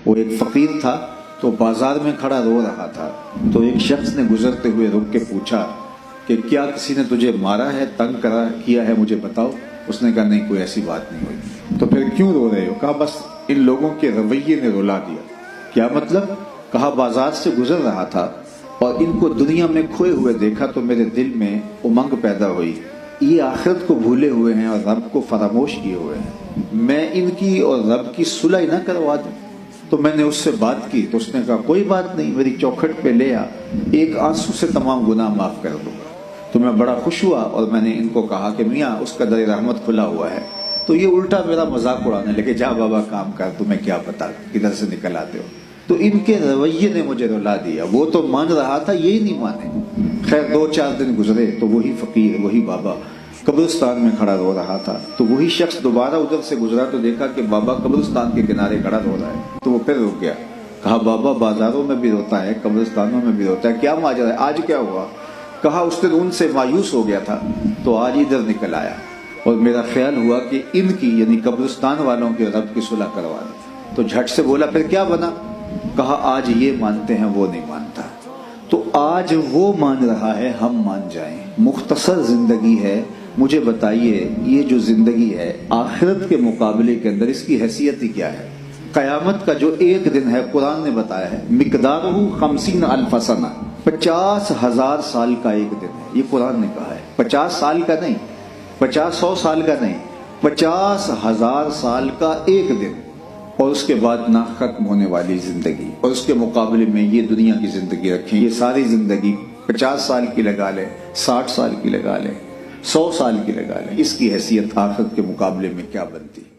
وہ ایک فقیر تھا تو بازار میں کھڑا رو رہا تھا، تو ایک شخص نے گزرتے ہوئے رک کے پوچھا کہ کیا کسی نے تجھے مارا ہے، تنگ کیا ہے، مجھے بتاؤ۔ اس نے کہا نہیں، کوئی ایسی بات نہیں ہوئی۔ تو پھر کیوں رو رہے ہو؟ کہا بس ان لوگوں کے رویے نے رلا دیا۔ کیا مطلب؟ کہا بازار سے گزر رہا تھا اور ان کو دنیا میں کھوئے ہوئے دیکھا تو میرے دل میں امنگ پیدا ہوئی، یہ آخرت کو بھولے ہوئے ہیں اور رب کو فراموش کیے ہوئے ہیں، میں ان کی اور رب کی صلح نہ کروا دوں۔ تو میں نے اس سے بات کی تو اس نے کہا کوئی بات نہیں، میری چوکھٹ پہ لے آ، ایک آنسو سے تمام گناہ معاف کر دوں گا۔ تو میں بڑا خوش ہوا اور میں نے ان کو کہا کہ میاں اس کا در رحمت کھلا ہوا ہے۔ تو یہ الٹا میرا مذاق اڑانے لگے، جا بابا کام کر، تمہیں کیا پتا کدھر سے نکل آتے ہو۔ تو ان کے رویے نے مجھے رلا دیا، وہ تو مان رہا تھا، یہی نہیں مانے۔ خیر 2-4 دن گزرے تو وہی فقیر، وہی بابا قبرستان میں کھڑا رو رہا تھا۔ تو وہی شخص دوبارہ ادھر سے گزرا تو دیکھا کہ بابا قبرستان کے کنارے کھڑا رو رہا ہے، تو وہ پھر رک گیا۔ کہا بابا بازاروں میں بھی روتا ہے، قبرستانوں میں بھی روتا ہے، کیا ماجرا ہے، آج کیا ہوا؟ کہا اس دن ان سے مایوس ہو گیا تھا تو آج ادھر نکل آیا اور میرا خیال ہوا کہ ان کی یعنی قبرستان والوں کے رب کی صلح کروا دیں۔ تو جھٹ سے بولا پھر کیا بنا؟ کہا آج یہ مانتے ہیں، وہ نہیں مانتا۔ تو آج وہ مان رہا ہے، ہم مان جائیں۔ مختصر زندگی ہے، مجھے بتائیے یہ جو زندگی ہے آخرت کے مقابلے کے اندر اس کی حیثیت ہی کیا ہے؟ قیامت کا جو ایک دن ہے قرآن نے بتایا ہے مقدارہ 50,000 سنہ، 50,000 سال کا ایک دن ہے، یہ قرآن نے کہا ہے۔ 50 سال کا نہیں، 50-100 سال کا نہیں، 50,000 سال کا ایک دن، اور اس کے بعد نہ ختم ہونے والی زندگی، اور اس کے مقابلے میں یہ دنیا کی زندگی رکھیں، یہ ساری زندگی 50 سال کی لگا لیں، 60 سال کی لگا لیں، 100 سال کی لگا لیں، اس کی حیثیت آخرت کے مقابلے میں کیا بنتی ہے؟